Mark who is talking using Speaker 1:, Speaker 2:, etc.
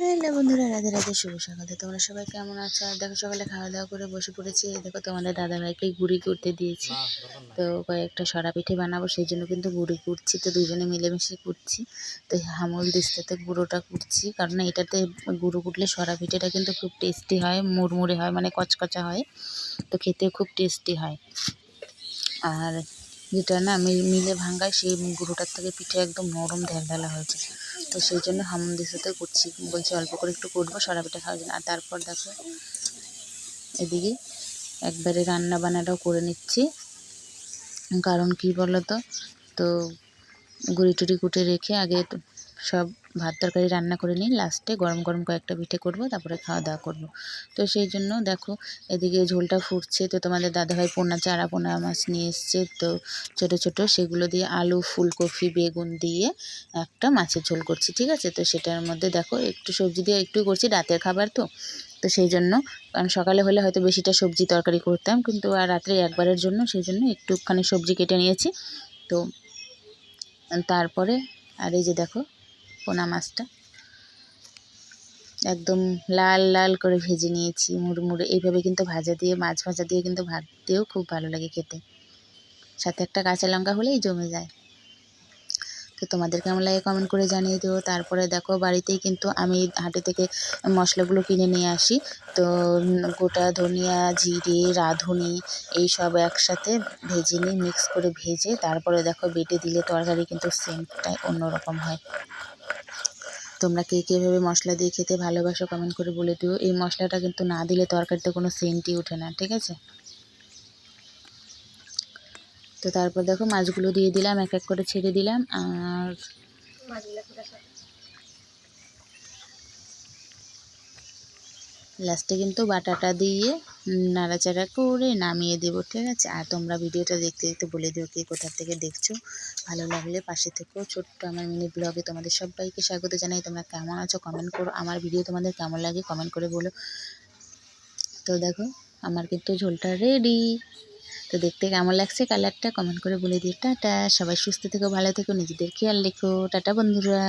Speaker 1: Hello বন্ধুরা, রাধে রাধে, শুভ সকাল। তোমরা সবাই কেমন আছো? আর দেখো সকালে খাওয়া দাওয়া করে বসে পড়েছি। দেখো তোমাদের দাদাভাইকে গুড়ি করতে দিয়েছি, তো কয়েকটা সরা পিঠে বানাবো, সেই জন্য কিন্তু গুড়ি করছি। তো দুজনে মিলেমিশে করছি। তো হামল দিস্তাতে গুঁড়োটা করছি, কারণ এটাতে গুঁড়ো কুটলে সরা পিঠেটা কিন্তু খুব টেস্টি হয়, মুড়মুড়ে হয়, মানে কচকচা হয়, তো খেতে খুব টেস্টি হয়। আর যেটা না মিলে ভাঙায়, সেই গুঁড়োটার থেকে পিঠে একদম নরম ঢেলঢালা হয়েছে। তো সেই জন্য হামুদিস্তাতে করছি, বলছি অল্প করে একটু করবো সরা পিঠা খাওয়ার জন্য। আর তারপর দেখো এদিকে একবারে রান্না বান্নাটাও করে নিচ্ছি, কারণ কি বলো তো গুঁড়ি টুড়ি কুটে রেখে আগে সব ভাত তরকারি রান্না করে নিই, লাস্টে গরম গরম কয়েকটা পিঠে করব, তারপরে খাওয়া দাওয়া করব। তো সেই জন্য দেখো এদিকে ঝোলটা ফুটছে। তো তোমাদের দাদাভাই পোনা মাছ নিয়ে এসছে, তো ছোটো ছোটো সেগুলো দিয়ে আলু, ফুলকপি, বেগুন দিয়ে একটা মাছের ঝোল করছি, ঠিক আছে। তো সেটার মধ্যে দেখো একটু সবজি দিয়ে একটু করছি, রাতের খাবার তো সেই জন্য, কারণ সকালে হলে হয়তো বেশিটা সবজি তরকারি করতাম, কিন্তু আর রাত্রে একবারের জন্য সেই জন্য একটুখানি সবজি কেটে নিয়েছি। তো তারপরে আর এই যে দেখো পোনা মাছটা একদম লাল লাল করে ভেজে নিয়েছি, মুড়মুড়ে। এইভাবে কিন্তু মাছ ভাজা দিয়ে কিন্তু ভাত দিয়েও খুব ভালো লাগে খেতে, সাথে একটা কাঁচা লঙ্কা হলেই জমে যায়। তো তোমাদের কেমন লাগে কমেন্ট করে জানিয়ে দিও। তারপরে দেখো বাড়িতেই কিন্তু আমি হাটে থেকে মশলাগুলো কিনে নিয়ে আসি। তো গোটা ধনিয়া, জিরে, রাঁধুনি এই সব একসাথে ভেজে নিই, মিক্স করে ভেজে তারপরে দেখো বেটে দিলে তরকারি কিন্তু সেন্টটাই অন্যরকম হয়। তোমরা কে কীভাবে মশলা দিয়ে খেতে ভালোবাসো কমেন্ট করে বলে দিও। এই মশলাটা কিন্তু না দিলে তরকারিতে কোনো সেন্টই ওঠে না, ঠিক আছে। তো তারপর দেখো মাছগুলো দিয়ে দিলাম, এক এক করে ছেড়ে দিলাম। আর লাস্টে কিন্তু বাটাটা দিয়ে নাড়াচাড়া করে নামিয়ে দেবো, ঠিক আছে। আর তোমরা ভিডিওটা দেখতে দেখতে বলে দিও কে কোথা থেকে দেখছো। ভালো লাগলে পাশে থেকেও। ছোট্ট আমার মিনি ব্লগে তোমাদের সবাইকে স্বাগত জানাই। তোমরা কেমন আছো কমেন্ট করো, আমার ভিডিও তোমাদের কেমন লাগে কমেন্ট করে বলো। তো দেখো আমার কিন্তু ঝোলটা রেডি। তো দেখতে কেমন লাগছে কালারটা কমেন্ট করে বলে দিও। টাটা, সবাই সুস্থ থেকো, ভালো থেকো, নিজেদের খেয়াল রেখো। টাটা বন্ধুরা।